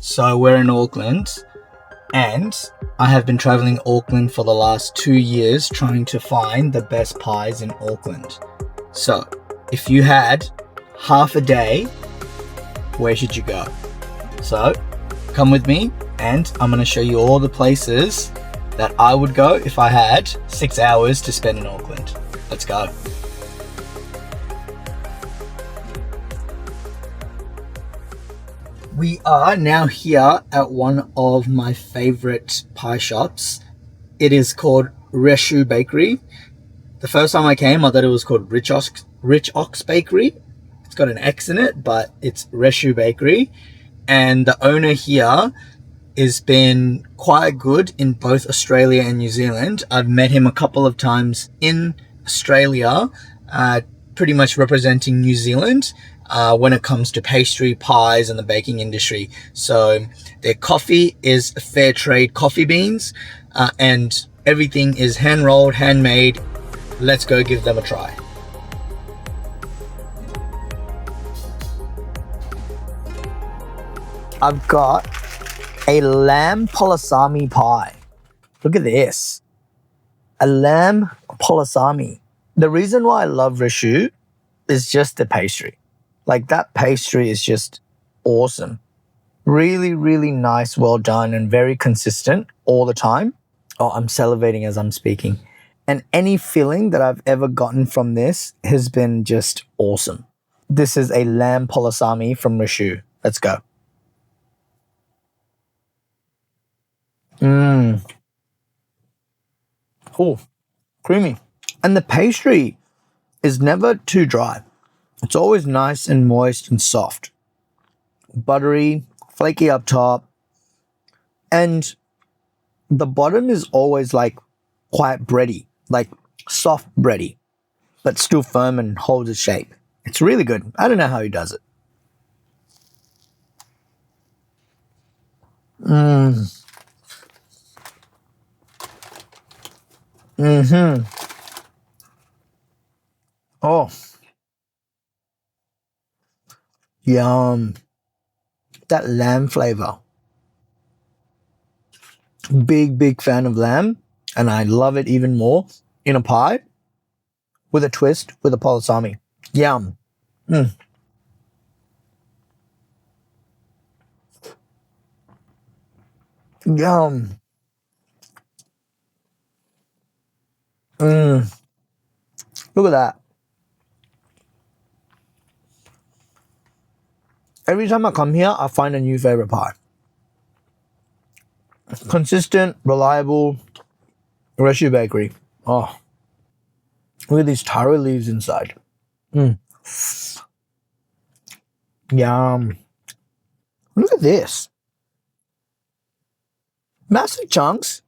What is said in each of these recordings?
So we're in Auckland, and I have been traveling Auckland for the last 2 years trying to find the best pies in Auckland. So if you had half a day, where should you go? So come with me and I'm going to show you all the places that I would go if I had 6 hours to spend in Auckland. Let's go. We are now here at one of my favorite pie shops. It is called Richoux Bakery. The first time I came, I thought it was called Richoux Bakery. It's got an X in it, but it's Richoux Bakery. And the owner here has been quite good in both Australia and New Zealand. I've met him a couple of times in Australia, pretty much representing New Zealand when it comes to pastry, pies, and the baking industry. So their coffee is fair trade coffee beans, and everything is hand rolled, handmade. Let's go give them a try. I've got a lamb patisserie pie. Look at this. A lamb patisserie. The reason why I love Richoux is just the pastry. Like, that pastry is just awesome. Really, really nice, well done, and very consistent all the time. Oh, I'm salivating as I'm speaking. And any filling that I've ever gotten from this has been just awesome. This is a lamb patisserie from Richoux. Let's go. Oh, creamy. And the pastry is never too dry. It's always nice and moist and soft. Buttery, flaky up top. And the bottom is always like quite bready, like soft bready, but still firm and holds its shape. It's really good. I don't know how he does it. Oh. Yum. That lamb flavor. Big fan of lamb, and I love it even more in a pie with a twist with a patisserie. Yum. Yum. Look at that. Every time I come here, I find a new favorite pie. Consistent, reliable, Richoux Bakery. Oh, look at these taro leaves inside. Yum. Look at this. Massive chunks.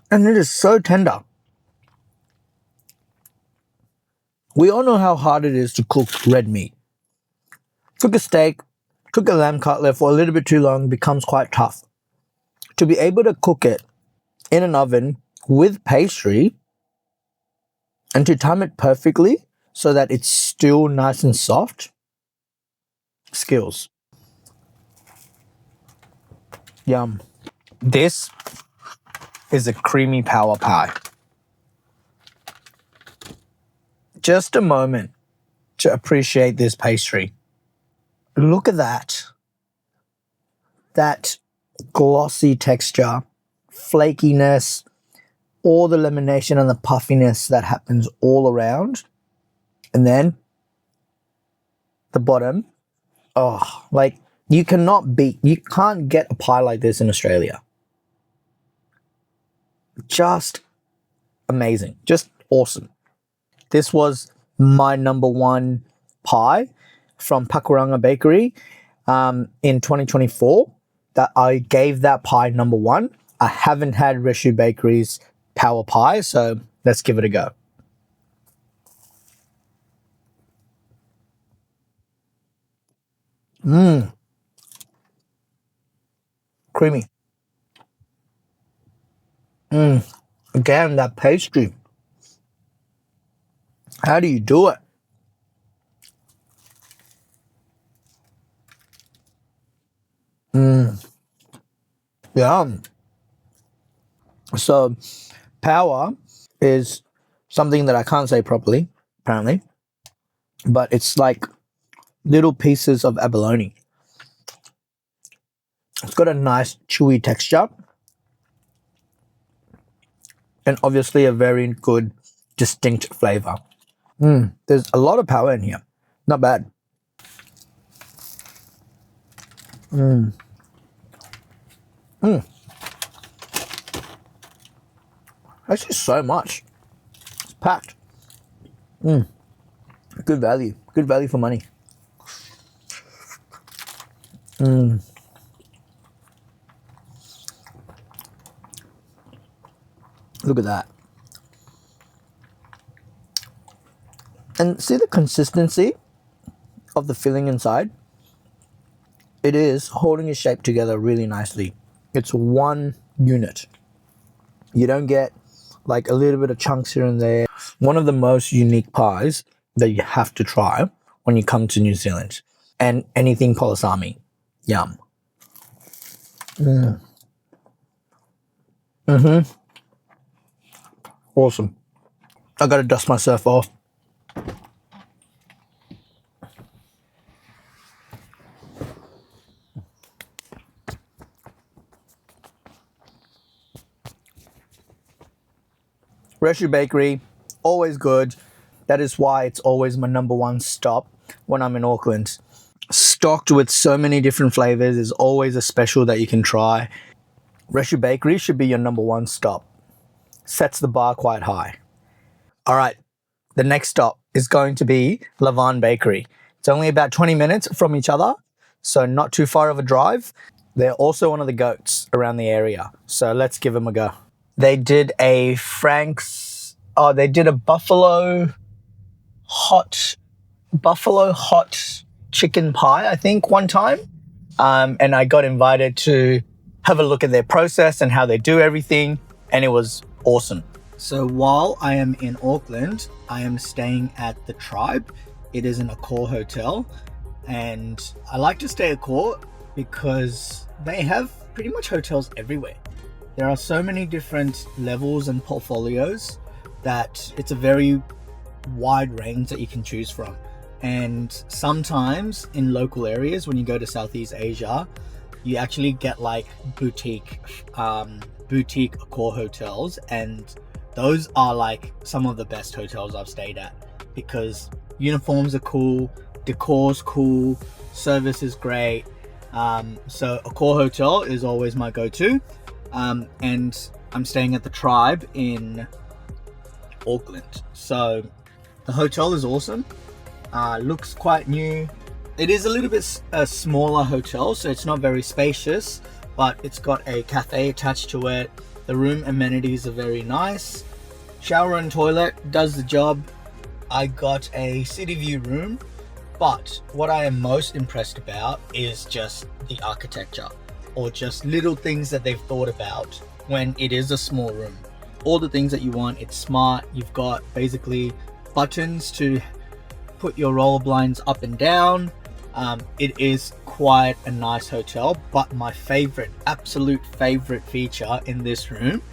And it is so tender. We all know how hard it is to cook red meat. Cook a steak, cook a lamb cutlet for a little bit too long becomes quite tough. To be able to cook it in an oven with pastry and to time it perfectly so that it's still nice and soft, skills. Yum. This is a creamy power pie. Just a moment to appreciate this pastry. Look at that. That glossy texture, flakiness, all the lamination and the puffiness that happens all around. And then the bottom. Oh, like, you can't get a pie like this in Australia. Just amazing. Just awesome. This was my number one pie from Pakuranga Bakery in 2024. That I gave that pie number one. I haven't had Richoux Bakery's power pie, so let's give it a go. Creamy. Again, that pastry. How do you do it? Yum. So, power is something that I can't say properly, apparently, but it's like little pieces of abalone. It's got a nice chewy texture and obviously a very good distinct flavor. There's a lot of power in here. Not bad. That's just so much. It's packed. Good value. Good value for money. Look at that. And see the consistency of the filling inside? It is holding its shape together really nicely. It's one unit. You don't get like a little bit of chunks here and there. One of the most unique pies that you have to try when you come to New Zealand. And anything Patisserie. Yum. Awesome. I gotta dust myself off. Richoux Bakery, always good. That is why it's always my number one stop when I'm in Auckland. Stocked with so many different flavors. There's always a special that you can try. Richoux Bakery should be your number one stop. Sets the bar quite high. All right, the next stop is going to be Lavain Bakery. It's only about 20 minutes from each other, so not too far of a drive. They're also one of the goats around the area, so let's give them a go. They did a buffalo hot chicken pie, I think, one time. And I got invited to have a look at their process and how they do everything, and it was awesome. So while I am in Auckland, I am staying at the Tribe. It is an Accor hotel, and I like to stay at Accor because they have pretty much hotels everywhere. There are so many different levels and portfolios that it's a very wide range that you can choose from. And sometimes in local areas, when you go to Southeast Asia, you actually get like boutique Accor hotels, and those are like some of the best hotels I've stayed at because uniforms are cool, decor's cool, service is great. So Accor hotel is always my go-to. And I'm staying at the Tribe in Auckland. So the hotel is awesome. Looks quite new. It is a little bit a smaller hotel, so it's not very spacious, but it's got a cafe attached to it. The room amenities are very nice. Shower and toilet does the job. I got a city view room, but what I am most impressed about is just the architecture, or just little things that they've thought about when it is a small room. All the things that you want, it's smart. You've got basically buttons to put your roller blinds up and down. It is quite a nice hotel, but my absolute favorite feature in this room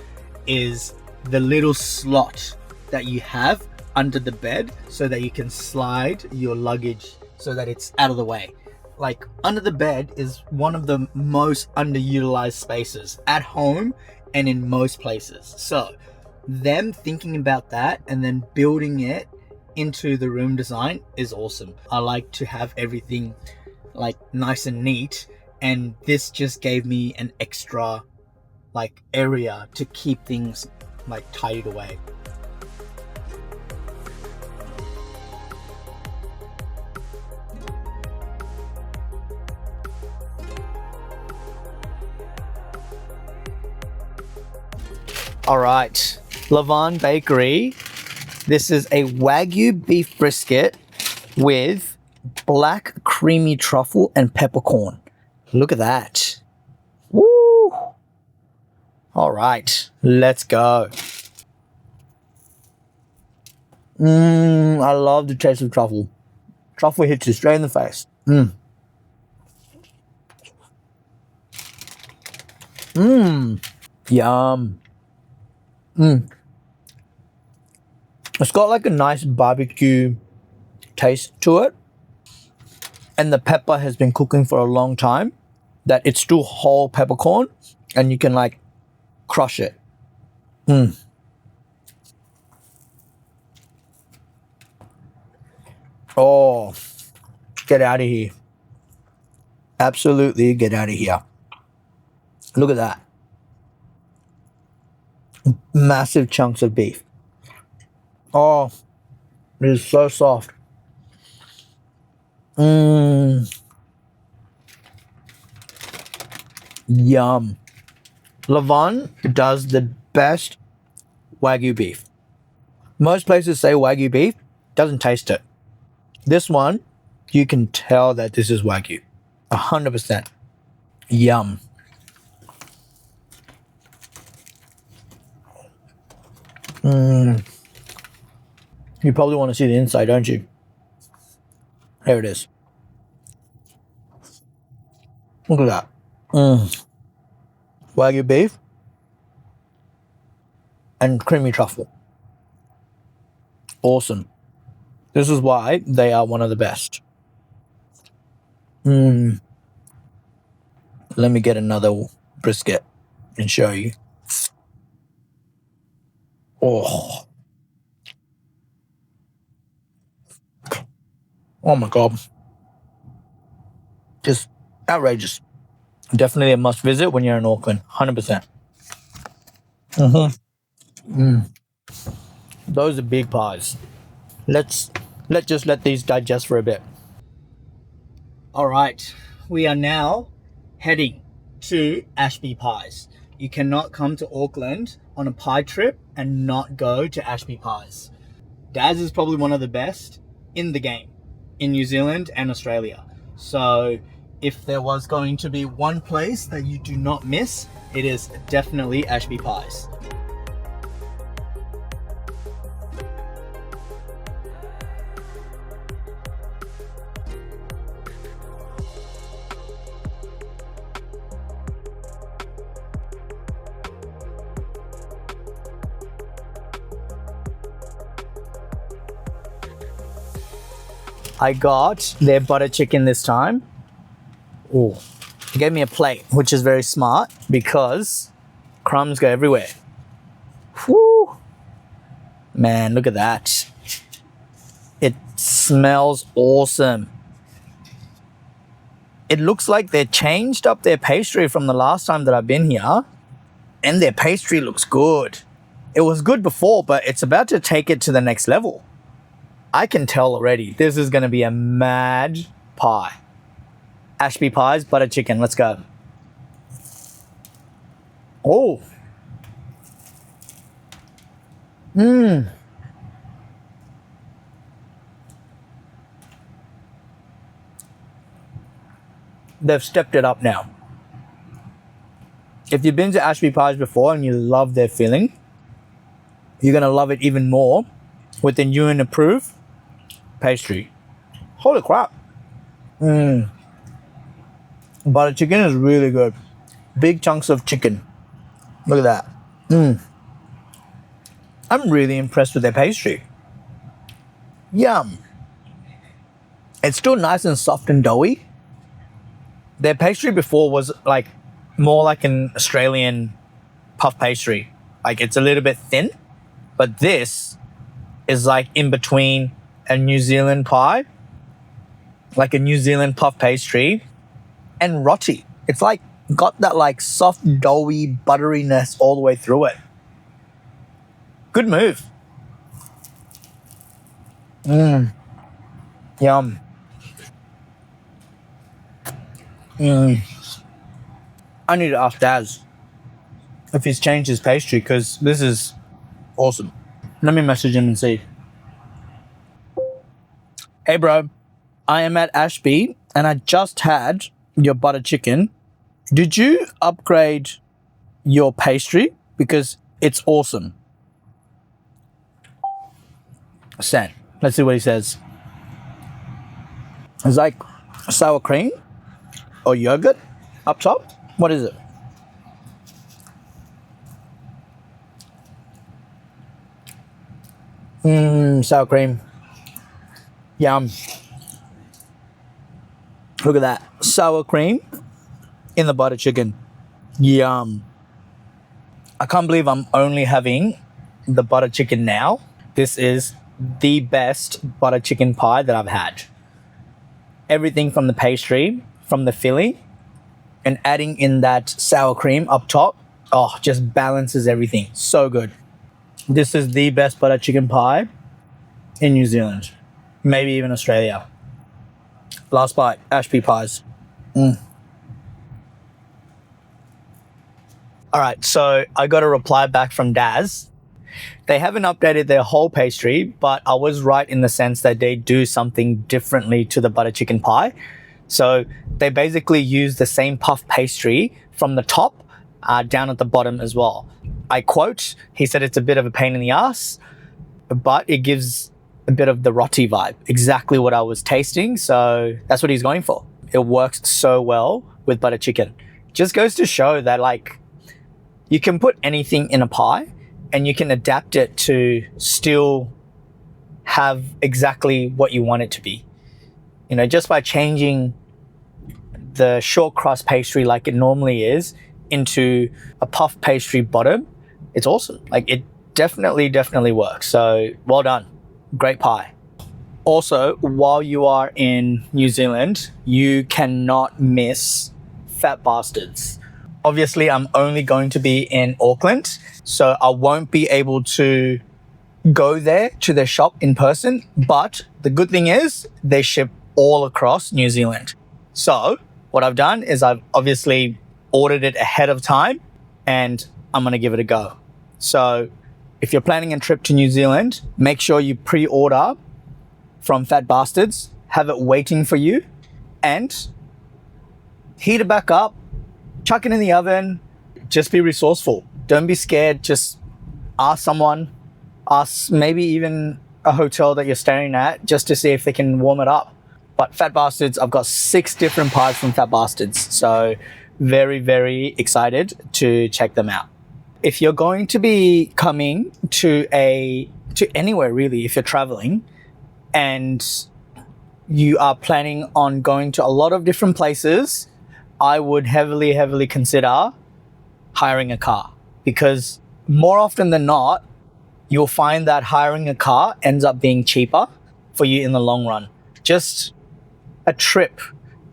is the little slot that you have under the bed so that you can slide your luggage so that it's out of the way. Like, under the bed is one of the most underutilized spaces at home and in most places. So them thinking about that and then building it into the room design is awesome. I like to have everything like nice and neat, and this just gave me an extra like area to keep things like tidied away. All right, Lavain Bakery. This is a Wagyu beef brisket with black creamy truffle and peppercorn. Look at that. Woo! All right, let's go. I love the taste of truffle. Truffle hits you straight in the face. Yum. It's got like a nice barbecue taste to it. And the pepper has been cooking for a long time. That it's still whole peppercorn. And you can like crush it. Oh, get out of here. Absolutely get out of here. Look at that. Massive chunks of beef. Oh, it is so soft. Yum. Lavain does the best Wagyu beef. Most places say Wagyu beef, doesn't taste it. This one, you can tell that this is Wagyu. 100%. Yum. You probably want to see the inside, don't you? There it is. Look at that. Wagyu beef and creamy truffle. Awesome. This is why they are one of the best. Let me get another brisket and show you. Oh. Oh my God. Just outrageous. Definitely a must visit when you're in Auckland. 100%. Those are big pies. Let's just let these digest for a bit. All right, we are now heading to Ashby Pies. You cannot come to Auckland on a pie trip and not go to Ashby Pies. Dad's is probably one of the best in the game in New Zealand and Australia. So if there was going to be one place that you do not miss, it is definitely Ashby Pies. I got their butter chicken this time. Oh, they gave me a plate, which is very smart because crumbs go everywhere. Whew. Man, look at that. It smells awesome. It looks like they changed up their pastry from the last time that I've been here, and their pastry looks good. It was good before, but it's about to take it to the next level. I can tell already, this is going to be a mad pie. Ashby Pies, butter chicken, let's go. Oh. They've stepped it up now. If you've been to Ashby Pies before and you love their filling, you're going to love it even more with the new and approved pastry. Holy crap. Butter chicken is really good. Big chunks of chicken. Look at that. I'm really impressed with their pastry. Yum. It's still nice and soft and doughy. Their pastry before was like more like an Australian puff pastry. Like it's a little bit thin, but this is like in between a New Zealand pie, like a New Zealand puff pastry, and roti. It's like got that like soft, doughy butteriness all the way through it. Good move. Yum. I need to ask Daz if he's changed his pastry because this is awesome. Let me message him and see. Hey bro, I am at Ashby and I just had your butter chicken. Did you upgrade your pastry? Because it's awesome. Send. Let's see what he says. It's like sour cream or yogurt up top. What is it? Sour cream. Yum. Look at that. Sour cream in the butter chicken. Yum. I can't believe I'm only having the butter chicken now. This is the best butter chicken pie that I've had. Everything from the pastry, from the filling, and adding in that sour cream up top, oh, just balances everything. So good. This is the best butter chicken pie in New Zealand, maybe even Australia. Last bite, Ashby pies. All right, so I got a reply back from Daz. They haven't updated their whole pastry, but I was right in the sense that they do something differently to the butter chicken pie. So they basically use the same puff pastry from the top down at the bottom as well. I quote, he said it's a bit of a pain in the ass, but it gives a bit of the roti vibe, exactly what I was tasting. So that's what he's going for. It works so well with butter chicken. Just goes to show that like you can put anything in a pie and you can adapt it to still have exactly what you want it to be. You know, just by changing the short crust pastry like it normally is into a puff pastry bottom, it's awesome. Like it definitely works. So well done. Great pie. Also, while you are in New Zealand, you cannot miss Fat Bastards. Obviously, I'm only going to be in Auckland, so I won't be able to go there to their shop in person, but the good thing is they ship all across New Zealand. So what I've done is I've obviously ordered it ahead of time and I'm going to give it a go. So if you're planning a trip to New Zealand, make sure you pre-order from Fat Bastards, have it waiting for you, and heat it back up, chuck it in the oven, just be resourceful. Don't be scared, just ask someone, ask maybe even a hotel that you're staying at just to see if they can warm it up. But Fat Bastards, I've got 6 different pies from Fat Bastards, so very excited to check them out. If you're going to be coming to anywhere really, if you're traveling and you are planning on going to a lot of different places, I would heavily consider hiring a car, because more often than not, you'll find that hiring a car ends up being cheaper for you in the long run. Just a trip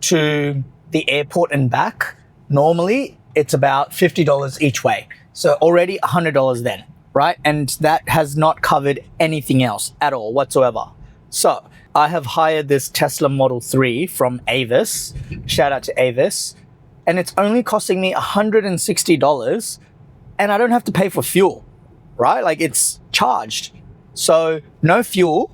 to the airport and back, normally it's about $50 each way. So already $100 then, right? And that has not covered anything else at all whatsoever. So I have hired this Tesla Model 3 from Avis. Shout out to Avis. And it's only costing me $160 and I don't have to pay for fuel, right? Like it's charged. So no fuel,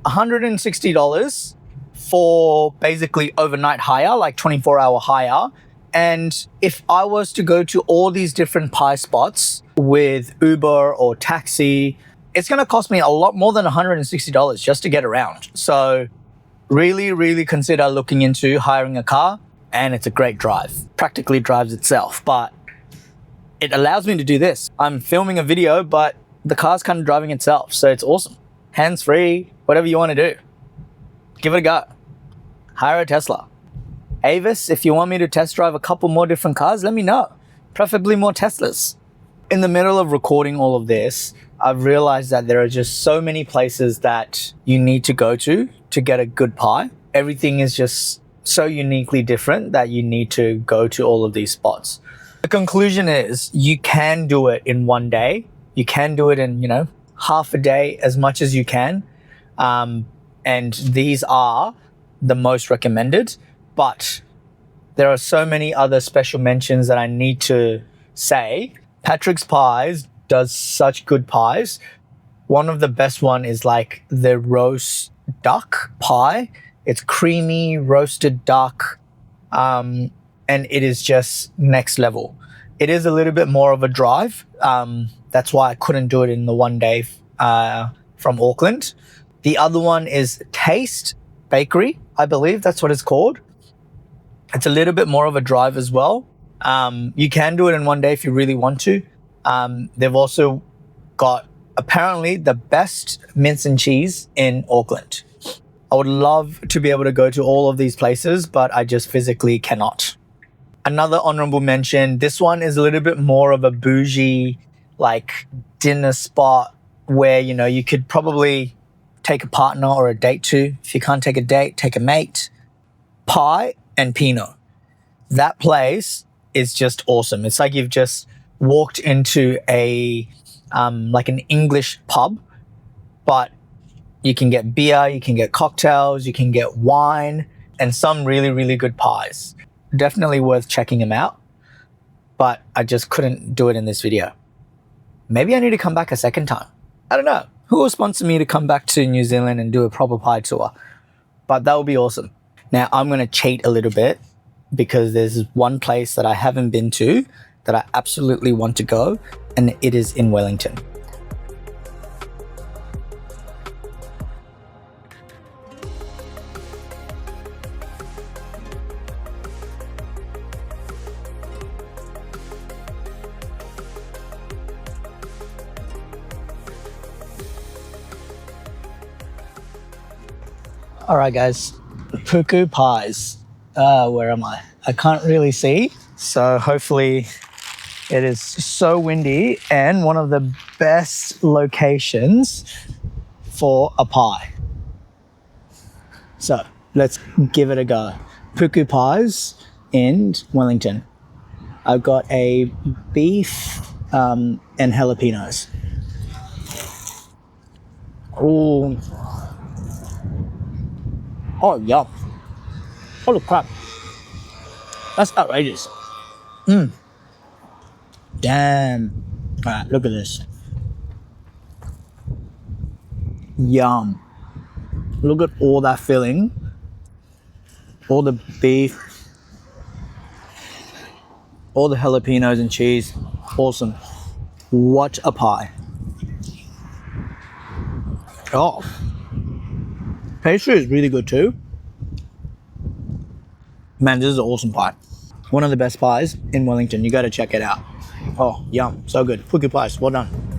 $160 for basically overnight hire, like 24-hour hire. And if I was to go to all these different pie spots with Uber or taxi, it's going to cost me a lot more than $160 just to get around. So really consider looking into hiring a car, and it's a great drive. Practically drives itself, but it allows me to do this. I'm filming a video, but the car's kind of driving itself. So it's awesome. Hands-free, whatever you want to do. Give it a go. Hire a Tesla. Avis, if you want me to test drive a couple more different cars, let me know. Preferably more Teslas. In the middle of recording all of this, I've realized that there are just so many places that you need to go to get a good pie. Everything is just so uniquely different that you need to go to all of these spots. The conclusion is you can do it in one day. You can do it in, half a day, as much as you can. And these are the most recommended. But there are so many other special mentions that I need to say. Patrick's Pies does such good pies. One of the best one is like the roast duck pie. It's creamy roasted duck, and it is just next level. It is a little bit more of a drive. That's why I couldn't do it in the one day from Auckland. The other one is Taste Bakery, I believe that's what it's called. It's a little bit more of a drive as well. You can do it in one day if you really want to. They've also got apparently the best mince and cheese in Auckland. I would love to be able to go to all of these places, but I just physically cannot. Another honorable mention, this one is a little bit more of a bougie, like dinner spot where, you know, you could probably take a partner or a date to. If you can't take a date, take a mate. Pie and Pinot. That place is just awesome. It's like you've just walked into a like an English pub, but you can get beer, you can get cocktails, you can get wine, and some really, really good pies. Definitely worth checking them out, but I just couldn't do it in this video. Maybe I need to come back a second time. I don't know. Who will sponsor me to come back to New Zealand and do a proper pie tour? But that would be awesome. Now I'm going to cheat a little bit because there's one place that I haven't been to that I absolutely want to go, and it is in Wellington. All right, guys, Richoux pies. Where am I? I can't really see, so hopefully it is so windy and one of the best locations for a pie. So let's give it a go. Richoux pies in Wellington. I've got a beef and jalapenos. Ooh. Oh, yum. Holy crap. That's outrageous. Damn. All right, look at this. Yum. Look at all that filling. All the beef. All the jalapenos and cheese. Awesome. What a pie. Oh. Pastry is really good too. Man, this is an awesome pie. One of the best pies in Wellington. You got to check it out. Oh, yum. So good. Richoux pies. Well done.